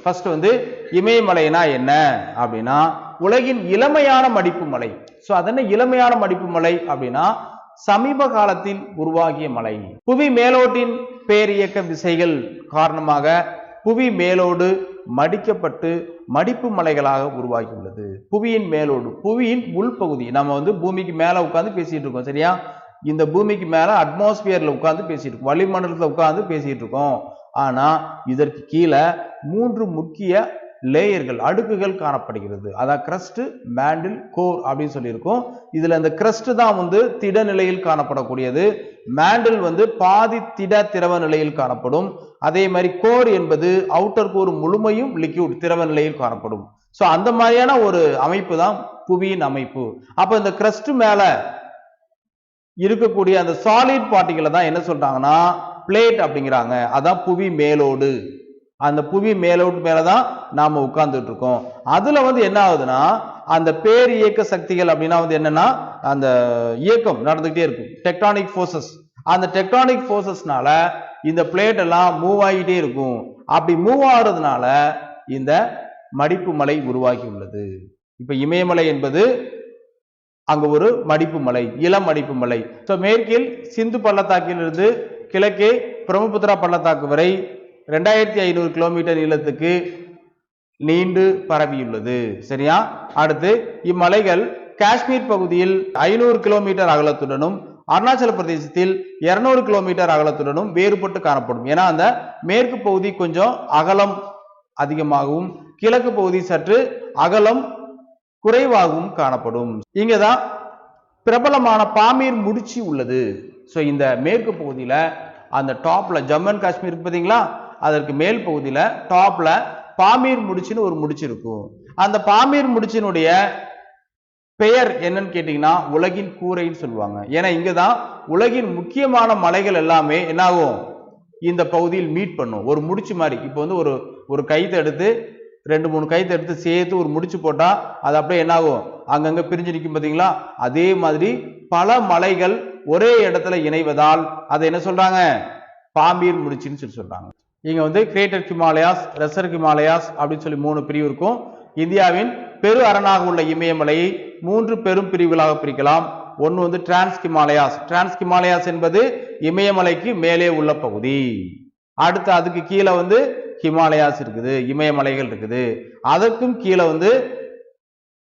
First வந்து இமயமலைனா என்ன அப்படின்னா உலகின் இளமையான மடிப்பு மலை. சோ அதென்ன இளமையான மடிப்பு மலை அப்படின்னா சமீப காலத்தில் உருவாகிய மலை. புவி மேலோட்டின் பேரியக்க விசைகள் காரணமாக புவி மேலோடு மடிக்கப்பட்டு மடிப்பு மலைகளாக உருவாகியுள்ளது. புவியின் மேலோடு, புவியின் உள்பகுதி, நம்ம வந்து பூமிக்கு மேல உட்கார்ந்து பேசிட்டு இருக்கோம் சரியா. இந்த பூமிக்கு மேல அட்மாஸ்பியர்ல உட்கார்ந்து பேசிட்டு இருக்கோம், வளிமண்டலத்துல உட்கார்ந்து பேசிட்டு இருக்கோம். ஆனா இதற்கு கீழே 3 முக்கிய லேயர்கள், அடுக்குகள் காணப்படுகிறது. அதான் கிரஸ்ட், மேண்டில், கோர் அப்படின்னு சொல்லியிருக்கோம். இதுல இந்த கிரஸ்ட் தான் வந்து திட நிலையில் காணப்படக்கூடியது. மேண்டில் வந்து பாதி திட திரவ நிலையில் காணப்படும். அதே மாதிரி கோர் என்பது அவுட்டர் கோர் முழுமையும் லிக்விட் திரவ நிலையில் காணப்படும். சோ அந்த மாதிரியான ஒரு அமைப்பு தான் புவியின் அமைப்பு. அப்ப இந்த கிரஸ்ட் மேல இருக்கக்கூடிய அந்த சாலிட் பார்ட்டிகளை தான் என்ன சொல்றாங்கன்னா பிளேட் அப்படிங்கிறாங்க. அதான் புவி மேலோடு. அந்த புவி மேலோடு மேலதான் நாம உட்கார்ந்துட்டு இருக்கோம். அதுல வந்து என்ன ஆகுதுன்னா அந்த பேர் இயக்க சக்திகள் அப்படின்னா வந்து என்னன்னா அந்த இயக்கம் நடந்துகிட்டே இருக்கும், டெக்டானிக் போர்சஸ். அந்த டெக்டானிக் போர்சஸ்னால இந்த பிளேட் எல்லாம் மூவ் ஆகிட்டே இருக்கும். அப்படி மூவ் ஆகுறதுனால இந்த மடிப்பு மலை உருவாகி உள்ளது. இப்ப இமயமலை என்பது அங்க ஒரு மடிப்பு மலை, இளம் மடிப்பு மலை. மேற்கில் சிந்து பள்ளத்தாக்கில் இருந்து கிழக்கே பிரம்மபுத்திரா பள்ளத்தாக்கு வரை 2500 கிலோமீட்டர் நீளத்துக்கு நீண்டு பரவியுள்ளது சரியா. அடுத்து இம்மலைகள் காஷ்மீர் பகுதியில் 500 கிலோமீட்டர் அகலத்துடனும் அருணாச்சல பிரதேசத்தில் 200 கிலோமீட்டர் அகலத்துடனும் வேறுபட்டு காணப்படும். ஏன்னா அந்த மேற்கு பகுதி கொஞ்சம் அகலம் அதிகமாகவும் கிழக்கு பகுதி சற்று அகலம் குறைவாகவும் காணப்படும். இங்கதான் பிரபலமான பாமீர் முடிச்சு உள்ளது. சோ இந்த மேற்கு பகுதியில அந்த டாப்ல ஜம்மு அண்ட் காஷ்மீர் பாத்தீங்களா, அதற்கு மேல் பகுதியில டாப்ல பாமீர் முடிச்சுன்னு ஒரு முடிச்சு இருக்கும். அந்த பாமீர் முடிச்சினுடைய பெயர் என்னன்னு கேட்டீங்கன்னா உலகின் கூரைன்னு சொல்லுவாங்க. ஏன்னா இங்கதான் உலகின் முக்கியமான மலைகள் எல்லாமே என்னாகும் இந்த பகுதியில் மீட் பண்ணும். ஒரு முடிச்சு மாதிரி. இப்போ வந்து ஒரு கைத்தை எடுத்து 2-3 கைத்தை எடுத்து சேர்த்து ஒரு முடிச்சு போட்டா அது அப்படியே என்னாகும் அங்கங்க பிரிஞ்சு நிற்கும் பாத்தீங்களா. அதே மாதிரி பல மலைகள் ஒரே இடத்துல இணைவதால் அதை என்ன சொல்றாங்க பாமீர் முடிச்சுன்னு சொல்றாங்க. இங்க வந்து கிரேட்டர் ஹிமாலயாஸ், ரெசர் ஹிமாலயாஸ் அப்படின்னு சொல்லி 3 பிரிவு இருக்கும். இந்தியாவின் பெரு அரணாக உள்ள இமயமலையை 3 பெரும் பிரிவுகளாக பிரிக்கலாம். ஒன்னு வந்து டிரான்ஸ் ஹிமாலயாஸ். டிரான்ஸ் ஹிமாலயாஸ் என்பது இமயமலைக்கு மேலே உள்ள பகுதி. அடுத்து அதுக்கு கீழே வந்து ஹிமாலயாஸ் இருக்குது, இமயமலைகள் இருக்குது. அதற்கும் கீழே வந்து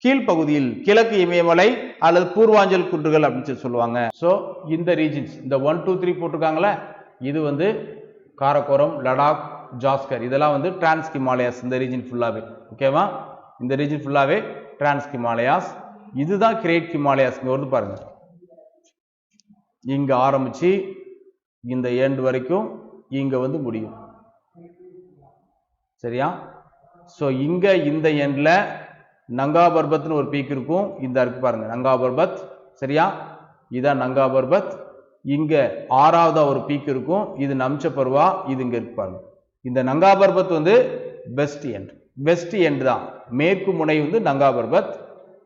கீழ்பகுதியில் கிழக்கு இமயமலை அல்லது பூர்வாஞ்சல் குன்றுகள் அப்படின்னு சொல்லுவாங்க. சோ இந்த ரீஜன்ஸ், இந்த 1, 2, 3 போட்டிருக்காங்களே, இது வந்து காரக்கோரம், லடாக், ஜாஸ்கர், இதெல்லாம் வந்து டிரான்ஸ் ஹிமாலயாஸ். இந்த ரீஜன் ஃபுல்லாவே ஓகேவா, இந்த ரீஜன் ஃபுல்லாவே டிரான்ஸ் ஹிமாலயாஸ். இதுதான் கிரேட் ஹிமாலயாஸ். இங்க வந்து பாருங்க, இங்க ஆரம்பிச்சு இந்த எண்ட் வரைக்கும் இங்க வந்து முடியும் சரியா. சோ இங்க இந்த எண்ட்ல நங்கா பர்பத்னு ஒரு பீக் இருக்கும். இந்த இருக்கு பாருங்க நங்கா பர்பத் சரியா, இதான் நங்கா பர்பத். இங்க 6வது ஒரு பீக் இருக்கும், இது நம்ச பர்வா. இது இங்க இருக்கு பாருங்க. இந்த நங்கா பர்பத் வந்து வெஸ்ட் எண்ட், வெஸ்ட் எண்ட் தான். மேற்கு முனை வந்து நங்கா பர்பத்,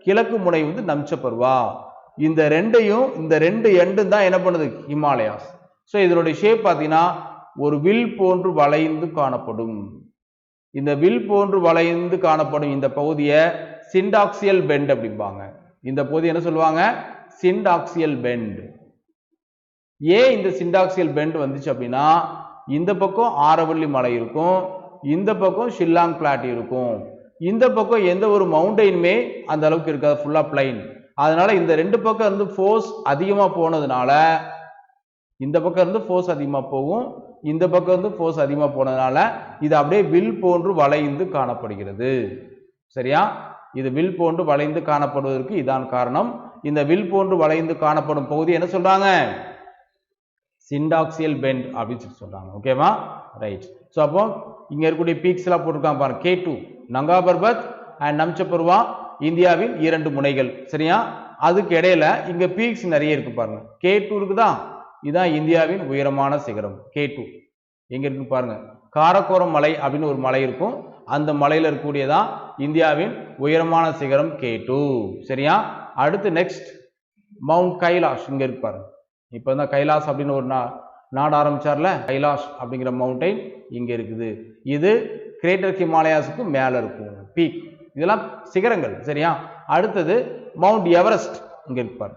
கிழக்கு முனை வந்து நம்ச பர்வா. இந்த ரெண்டு எண்டும் தான் என்ன பண்ணுது ஹிமாலயாஸ். சோ இதனுடைய ஷேப் பாத்தீங்கன்னா ஒரு வில் போன்று வளைந்து காணப்படும். இந்த வில் போன்று வளைந்து காணப்படும் இந்த பகுதியை சிண்டாக்சியல் பெண்ட் அப்படிம்பாங்க. இந்த பகுதி என்ன சொல்லுவாங்க சிண்டாக்சியல் பெண்ட். ஏன் இந்த சிண்டாக்சியல் பெண்ட் வந்துச்சு அப்படின்னா இந்த பக்கம் ஆரவல்லி மலை இருக்கும், இந்த பக்கம் ஷில்லாங் பிளாட் இருக்கும். இந்த பக்கம் எந்த ஒரு மவுண்டெயினுமே அந்த அளவுக்கு இருக்காது, ஃபுல்லா பிளைன். அதனால இந்த 2 பக்கம் இருந்து ஃபோர்ஸ் அதிகமா போனதுனால இந்த பக்கம் இருந்து ஃபோர்ஸ் அதிகமா போகும், இந்த பக்கம் இருந்து ஃபோர்ஸ் அதிகமா போனதுனால இது அப்படியே வில் போன்று வளைந்து காணப்படுகிறது சரியா. இது வில் போன்று வளைந்து காணப்படுவதற்கு இதான் காரணம். இந்த வில் போன்று வளைந்து காணப்படும் பகுதி என்ன சொல்றாங்க சிண்டாக்சியல் பெண்ட் அப்படின்னு சொல்றாங்க ஓகேவா ரைட். சோ அப்போ இங்க இருக்கக்கூடிய பீக்ஸ் எல்லாம் போட்டிருக்காங்க பாருங்க. K2 நங்கா பர்பத் அண்ட் நம்ச பர்வா இந்தியாவின் 2 முனைகள் சரியா. அதுக்கு இடையில இங்க பீக்ஸ் நிறைய இருக்கு பாருங்க. K2 இருக்குதா, இதுதான் இந்தியாவின் உயரமான சிகரம் K2. எங்க இருக்கு பாருங்க, காரக்கோரம் மலை அப்படின்னு ஒரு மலை இருக்கும், அந்த மலையில இருக்கக்கூடியதான் இந்தியாவின் உயரமான சிகரம் K2 சரியா. அடுத்து நெக்ஸ்ட் மவுண்ட் கைலாஷ் இங்க இருக்கு பாருங்க. இப்பதான் கைலாஷ் அப்படின்னு ஒரு நாடு ஆரம்பிச்சார்ல, கைலாஷ் அப்படிங்கிற மவுண்டைன் இங்க இருக்குது. இது கிரேட்டர் ஹிமாலயாஸுக்கு மேல இருக்கும் பீக். இதெல்லாம் சிகரங்கள். சரியா? அடுத்தது மவுண்ட் எவரெஸ்ட் இங்க இருப்பார்.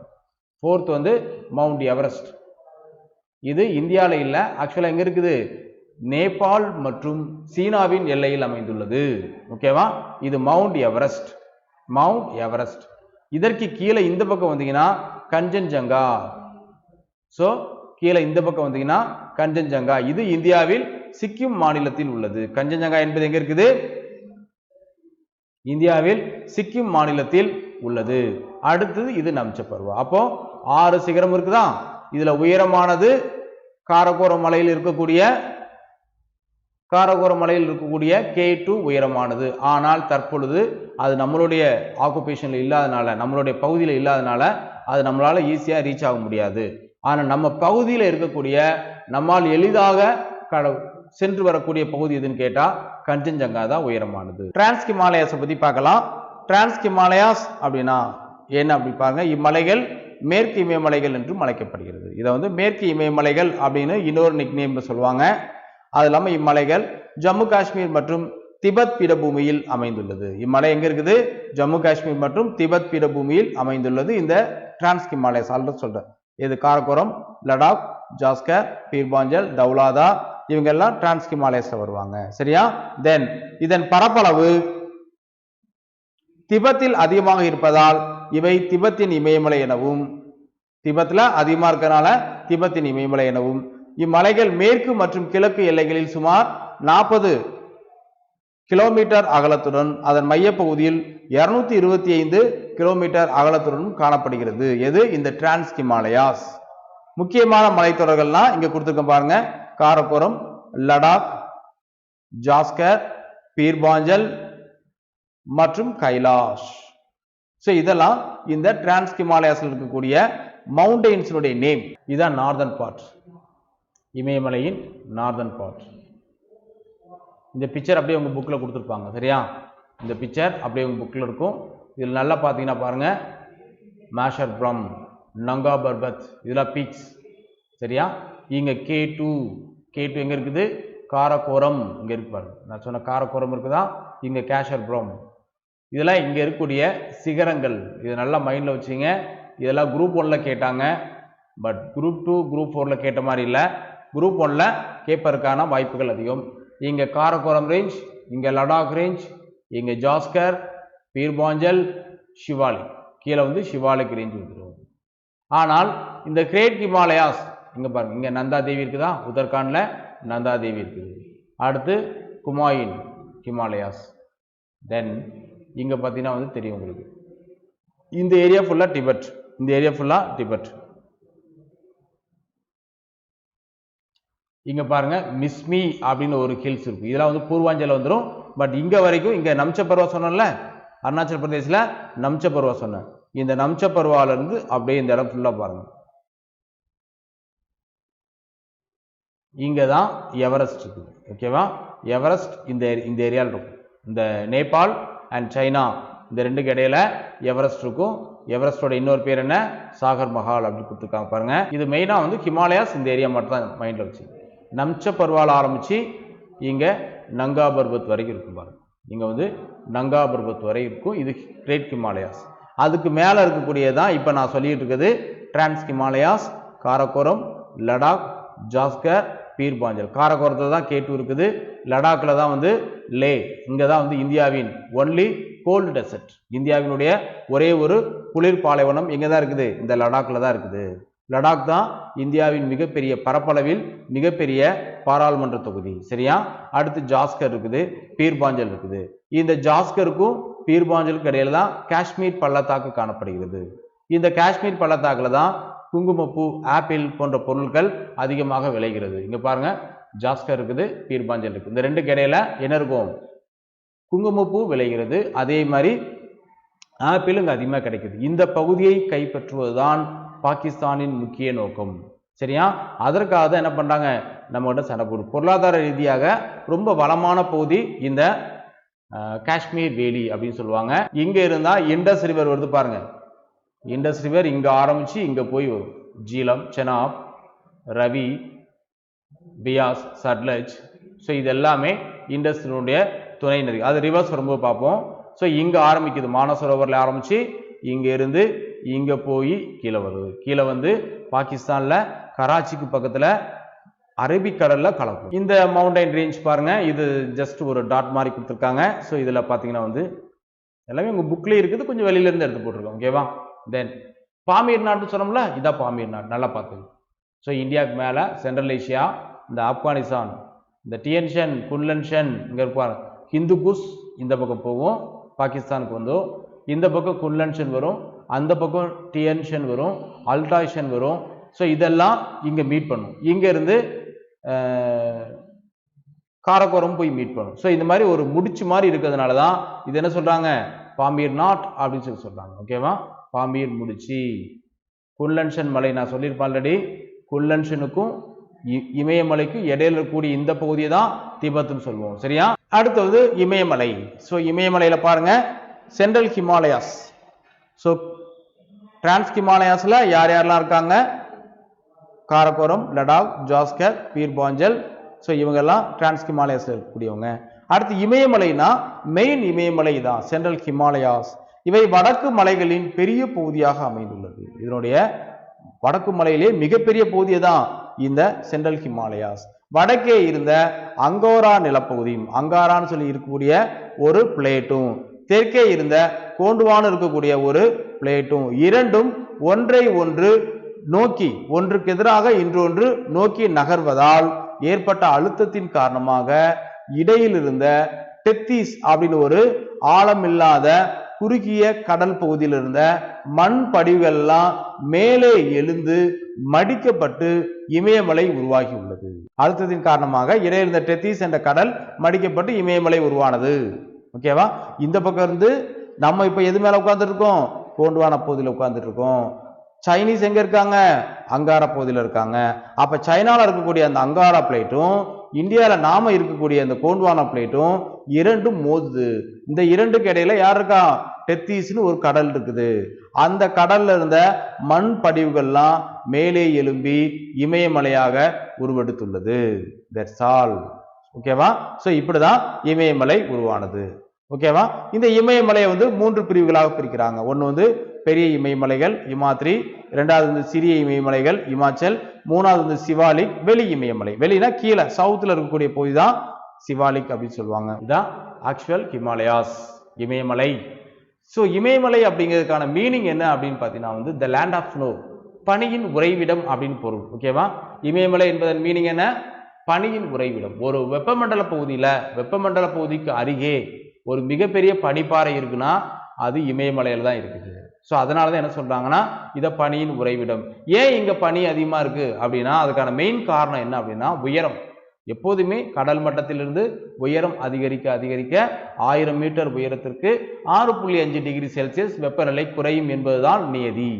ஃபோர்த் வந்து மவுண்ட் எவரெஸ்ட். இது இந்தியாவில் இல்ல, ஆக்சுவலா எங்க இருக்குது? நேபாள் மற்றும் சீனாவின் எல்லையில் அமைந்துள்ளது. ஓகேவா? இது மவுண்ட் எவரெஸ்ட். Mount Everest. இதற்கு கீழே இந்த பக்கம் வந்தீங்கன்னா கஞ்சன்ஜங்கா. சோ கீழே இந்த பக்கம் வந்தீங்கன்னா கஞ்சன்ஜங்கா. இது இந்தியாவில் சிக்கிம் மாநிலத்தில் உள்ளது. கஞ்சன்ஜங்கா என்பது எங்க இருக்குது? இந்தியாவில் சிக்கிம் மாநிலத்தில் உள்ளது. அடுத்தது இது நம்ச பர்வா. அப்போ 6 சிகரம் இருக்குதா? இதுல உயரமானது காரகோரம் மலையில் இருக்கக்கூடிய K2 உயரமானது. ஆனால் தற்பொழுது அது நம்மளுடைய ஆக்குபேஷன்ல இல்லாதனால, நம்மளுடைய பகுதியில் இல்லாதனால அது நம்மளால ஈஸியா ரீச் ஆக முடியாது. ஆனா நம்ம பகுதியில் இருக்கக்கூடிய, நம்மால் எளிதாக சென்று வரக்கூடிய பகுதி எதுன்னு கேட்டா கஞ்சன்ஜங்கா தான் உயரமானது. டிரான்ஸ் ஹிமாலயாஸை பத்தி பார்க்கலாம். டிரான்ஸ் ஹிமாலயாஸ் அப்படின்னா என்ன அப்படி பாருங்க. இம்மலைகள் மேற்கு இமயமலைகள் என்றும் அழைக்கப்படுகிறது. இதை வந்து மேற்கு இமயமலைகள் அப்படின்னு இன்னொரு நிக்நேம் சொல்லுவாங்க. அது இல்லாம இம்மலைகள் ஜம்மு காஷ்மீர் மற்றும் திபெத் பீடபூமியில் அமைந்துள்ளது. இம்மலை எங்க இருக்குது? ஜம்மு காஷ்மீர் மற்றும் திபெத் பீடபூமியில் அமைந்துள்ளது. இந்த டிரான்ஸ் ஹிமாலயாஸ் ஆல்ரெடி சொல்றேன். இது காரகோரம், லடாக், ஜாஸ்கர், பீர்பாஞ்சல், தௌலாதா இவங்க எல்லாம் டிரான்ஸ் ஹிமாலயாஸ்ல வருவாங்க. சரியா? தென் இதன் பரப்பளவு திபெத்தில் அதிகமாக இருப்பதால் இவை திபெத்தின் இமயமலை எனவும், திபெத்ல அதிகமா இருக்கனால திபெத்தின் இமயமலை எனவும், இம்மலைகள் மேற்கு மற்றும் கிழக்கு எல்லைகளில் சுமார் 40 கிலோமீட்டர் அகலத்துடன் அதன் மையப்பகுதியில் 225 கிலோமீட்டர் அகலத்துடன் காணப்படுகிறது. எது? இந்த டிரான்ஸ் ஹிமாலயாஸ். முக்கியமான மலைத்தொடர்கள்லாம் இங்க கொடுத்துருக்க பாருங்க. காரகோரம், லடாக், ஜாஸ்கர், பீர்பாஞ்சல் மற்றும் கைலாஷ். இதெல்லாம் இந்த டிரான்ஸ் ஹிமாலயாஸ்ல இருக்கக்கூடிய மவுண்டெயின்ஸுடைய நேம். இதுதான் நார்தர்ன் பார்ட், இமயமலையின் நார்தர்ன் பார்ட். இந்த பிக்சர் அப்படியே உங்க புக்ல கொடுத்துருப்பாங்க. சரியா? இந்த பிக்சர் அப்படியே உங்க புக்ல இருக்கும். இதில் நல்லா பார்த்தீங்கன்னா பாருங்க, மேஷர் பிரம், நங்கா பர்பத், இதெல்லாம் பீக்ஸ். சரியா? இங்க K2 எங்க இருக்குது? காரகோரம் இங்க இருக்கு பாருங்க. நான் சொன்ன காரகோரம் இருக்குதா? இங்க கேஷர் பிரம். இதெல்லாம் இங்க இருக்கக்கூடிய சிகரங்கள். இது நல்லா மைண்ட்ல வச்சுங்க. இதெல்லாம் குரூப் 1ல கேட்டாங்க. பட் குரூப் 2, குரூப் 4ல கேட்ட மாதிரி இல்லை. குரூப் 1ல கேட்பதற்கான வாய்ப்புகள் அதிகம். இங்க காரகோரம் ரேஞ்ச், இங்க லடாக் ரேஞ்ச், இங்க ஜாஸ்கர், பீர்பாஞ்சல், சிவாலிக். கீழே வந்து சிவாலிக் ரேஞ்ச் வந்துடும். ஆனால் இந்த கிரேட் ஹிமாலயாஸ் இங்க பாருங்க. இங்க நந்தா தேவி இருக்குதா? உத்தரகாண்ட்ல நந்தா தேவி இருக்குது. அடுத்து குமாயின் ஹிமாலயாஸ். தென் இங்க பார்த்தீங்கன்னா வந்து தெரியும் உங்களுக்கு, இந்த ஏரியா ஃபுல்லா டிபெட். இந்த ஏரியா ஃபுல்லா டிபெட். இங்க பாருங்க, மிஸ்மி அப்படின்னு ஒரு ஹில்ஸ் இருக்கு. இதெல்லாம் வந்து பூர்வாஞ்சல வந்துடும். பட் இங்க வரைக்கும் இங்க நம்ச பர்வா சொன்னோம்ல, அருணாச்சல பிரதேசல நம்ச பர்வா சொன்னேன். இந்த நம்ச பர்வால இருந்து அப்படியே இந்த இடம் ஃபுல்லா பாருங்க. இங்கதான் எவரெஸ்ட் இருக்குது. ஓகேவா? எவரெஸ்ட் இந்த ஏரியால இருக்கும். இந்த நேபாள் அண்ட் சைனா இந்த ரெண்டுக்கு இடையில எவரெஸ்ட் இருக்கும். எவரெஸ்டோட இன்னொரு பேர் என்ன? சாகர் மஹால் அப்படி கொடுத்துருக்காங்க பாருங்க. இது மெயினா வந்து ஹிமாலயாஸ் இந்த ஏரியா மட்டும் தான் மைண்ட்ல வச்சு. நம்ச பர்வால ஆரம்பிச்சு இங்க நங்கா பர்வத் வரைக்கும் இருக்கும் பாருங்க. இங்க வந்து நங்கா பர்வத் வரை இருக்கும். இது கிரேட் ஹிமாலயாஸ். அதுக்கு மேல இருக்கக்கூடியதான் இப்ப நான் சொல்லிட்டு இருக்குது டிரான்ஸ் ஹிமாலயாஸ். காரகோரம், லடாக், ஜாஸ்கர், பீர்பாஞ்சல். காரகோரத்துல தான் K2 இருக்குது. லடாக்ல தான் வந்து லே. இங்க தான் வந்து இந்தியாவின் ஒன்லி கோல்டு டெசர்ட். இந்தியாவினுடைய ஒரே ஒரு குளிர் பாலைவனம் எங்க தான் இருக்குது? இந்த லடாக்ல தான் இருக்குது. லடாக் தான் இந்தியாவின் மிகப்பெரிய பரப்பளவில் மிகப்பெரிய பாராளுமன்ற தொகுதி. சரியா? அடுத்து ஜாஸ்கர் இருக்குது, பீர்பாஞ்சல் இருக்குது. இந்த ஜாஸ்கருக்கும் பீர்பாஞ்சலுக்கு இடையில தான் காஷ்மீர் பள்ளத்தாக்கு காணப்படுகிறது. இந்த காஷ்மீர் பள்ளத்தாக்குல தான் குங்குமப்பூ, ஆப்பிள் போன்ற பொருட்கள் அதிகமாக விளைகிறது. இங்க பாருங்க, ஜாஸ்கர் இருக்குது, பீர்பாஞ்சல் இருக்கு. இந்த ரெண்டுக்கு இடையில என்ன இருக்கும்? குங்குமப்பூ விளைகிறது. அதே மாதிரி ஆப்பிள் இங்க அதிகமாக கிடைக்குது. இந்த பகுதியை கைப்பற்றுவதுதான் பாகிஸ்தானின் முக்கிய நோக்கம். சரியா? அதற்காக தான் என்ன பண்றாங்க? நம்ம கிட்ட சண்டை போடு. பொருளாதார ரீதியாக ரொம்ப வளமான பகுதி இந்த காஷ்மீர் வேலி அப்படின்னு சொல்லுவாங்க. இங்க இருந்தா இண்டஸ் ரிவர் வருது பாருங்க. இண்டஸ் ரிவர் இங்க ஆரம்பிச்சு இங்க போய் வரும். ஜீலம், செனாப், ரவி, பியாஸ், சட்லஜ். ஸோ இது எல்லாமே இண்டஸ்னுடைய துணை நதி. அது ரிவர்ஸ் வரும்போது பார்ப்போம். ஸோ இங்க ஆரம்பிக்குது, மானசரோவரில் ஆரம்பிச்சு இங்க இருந்து இங்க போய் கீழே வருது. கீழே வந்து பாகிஸ்தான்ல கராச்சிக்கு பக்கத்துல அரபிக்கடல்ல கலக்கும். இந்த மவுண்டைன் ரேஞ்ச் பாருங்க, இது ஜஸ்ட் ஒரு டாட் மாதிரி கொடுத்துருக்காங்க. ஸோ இதுல பாத்தீங்கன்னா வந்து எல்லாமே உங்க புக்லயே இருக்குது, கொஞ்சம் வெளியில இருந்து எடுத்து போட்டிருக்கோம். ஓகேவா? தென் பாமீர் நாடு சொன்னோம்ல, இதான் பாமீர் நாடு, நல்லா பார்த்துங்க. ஸோ இந்தியாவுக்கு மேல சென்ட்ரல் ஏஷியா, இந்த ஆப்கானிஸ்தான், இந்த டியன்ஷன் குன்லன்ஷன் இங்க இருப்பாரு, ஹிந்து குஷ் இந்த பக்கம் போகும், பாகிஸ்தானுக்கு வந்தோம். இந்த பக்கம் குன்லன்ஷன் வரும், அந்த பக்கம் டியன்ஷன் வரும், அல்டாய்ஷன் வரும். ஸோ இதெல்லாம் இங்க மீட் பண்ணும். இங்க இருந்து காரக்கோரம் போய் மீட் பண்ணும். ஸோ இந்த மாதிரி ஒரு முடிச்சு மாதிரி இருக்கிறதுனால தான் இது என்ன சொல்றாங்க, பாமீர் நாட் அப்படின்னு சொல்லி சொல்றாங்க. ஓகேவா? பாமீர் முடிச்சு. குன்லன்ஷன் மலை நான் சொல்லியிருப்பேன் ஆல்ரெடி, குன்லன்ஷனுக்கும் இமயமலைக்கும் இடையில இருக்கக்கூடிய இந்த பகுதியை தான் திபெத்னு சொல்லுவோம். சரியா? அடுத்தது இமயமலை. ஸோ இமயமலையில பாருங்க, சென்ட்ரல் ஹிமாலயாஸ். ஸோ டிரான்ஸ் ஹிமாலயாஸ்ல யார் யாரெல்லாம் இருக்காங்க, காரக்கோரம், லடாக், ஜாஸ்கர், பீர்பாஞ்சல். ஸோ இவங்கெல்லாம் டிரான்ஸ் ஹிமாலயாஸ்ல இருக்கக்கூடியவங்க. அடுத்து இமயமலைனா மெயின் இமயமலை தான் சென்ட்ரல் ஹிமாலயாஸ். இவை வடக்கு மலைகளின் பெரிய பகுதியாக அமைந்துள்ளது. இதனுடைய வடக்கு மலையிலே மிகப்பெரிய பகுதியை தான் இந்த சென்ட்ரல் ஹிமாலயாஸ். வடக்கே இருந்த அங்கோரா நிலப்பகுதியும், அங்காரான்னு சொல்லி இருக்கக்கூடிய ஒரு பிளேட்டும், தெற்கே இருந்த கோண்டுவான் இருக்கக்கூடிய ஒரு பிளேட்டும், இரண்டும் ஒன்றை ஒன்று நோக்கி, ஒன்றுக்கு எதிராக இன்றொன்று நோக்கி நகர்வதால் ஏற்பட்ட அழுத்தத்தின் காரணமாக இடையில் இருந்த டெத்தீஸ் அப்படின்னு ஒரு ஆழமில்லாத குறுகிய கடல் பகுதியில் இருந்த மண் படிவுகள் எல்லாம் மேலே எழுந்து மடிக்கப்பட்டு இமயமலை உருவாகி உள்ளது. அழுத்தத்தின் காரணமாக இடையில் இருந்த டெத்தீஸ் என்ற கடல் மடிக்கப்பட்டு இமயமலை உருவானது. ஓகேவா? இந்த பக்கம் இருந்து நம்ம இப்ப எது மேல உட்கார்ந்துட்டு இருக்கோம், கோண்டுவான பகுதியில் உட்கார்ந்துட்டு இருக்கோம். சைனீஸ் எங்க இருக்காங்க, அங்காரா பகுதியில் இருக்காங்க. அப்ப சைனால இருக்கக்கூடிய அந்த அங்காரா பிளேட்டும் இந்தியாவில நாம இருக்கக்கூடிய அந்த கோண்டுவானா பிளேட்டும் இரண்டும் மோதுது. இந்த இரண்டுக்கு இடையில யார் இருக்கா, டெத்தீஸ்னு ஒரு கடல் இருக்குது. அந்த கடல்ல இருந்த மண் படிவுகள்லாம் மேலே எழும்பி இமயமலையாக உருவெடுத்துள்ளது. That's all. ஓகேவா? சோ இப்படிதான் இமயமலை உருவானது. ஓகேவா? இந்த இமயமலையை வந்து 3 பிரிவுகளாக பிரிக்கிறாங்க. ஒன்னு வந்து பெரிய இமயமலைகள் இமாத்ரி, இரண்டாவது வந்து சிறிய இமயமலைகள் இமாச்சல், மூணாவது வந்து சிவாலிக் வெளி இமயமலை. வெளினா கீழே சவுத்துல இருக்கக்கூடிய பகுதி தான் சிவாலிக் அப்படின்னு சொல்லுவாங்க. இதான் ஆக்சுவல் ஹிமாலயாஸ், இமயமலை. ஸோ இமயமலை அப்படிங்கிறதுக்கான மீனிங் என்ன அப்படின்னு பார்த்தீங்கன்னா வந்து த லேண்ட் ஆஃப் ஸ்னோ, பனியின் உறைவிடம் அப்படின்னு பொருள். ஓகேவா? இமயமலை என்பதன் மீனிங் என்ன, பனியின் உறைவிடம். ஒரு வெப்பமண்டல பகுதியில, வெப்பமண்டல பகுதிக்கு அருகே ஒரு மிகப்பெரிய பனிப்பாறை இருக்குன்னா அது இமயமலையில தான் இருக்குது. ஸோ அதனாலதான் என்ன சொல்றாங்கன்னா இதை பனியின் உறைவிடம். ஏன் இங்க பனி அதிகமா இருக்கு அப்படின்னா அதுக்கான மெயின் காரணம் என்ன அப்படின்னா உயரம். எப்போதுமே கடல் மட்டத்திலிருந்து உயரம் அதிகரிக்க அதிகரிக்க 1000 மீட்டர் உயரத்திற்கு 6.5 டிகிரி செல்சியஸ் வெப்பநிலை குறையும் என்பதுதான் நியதி.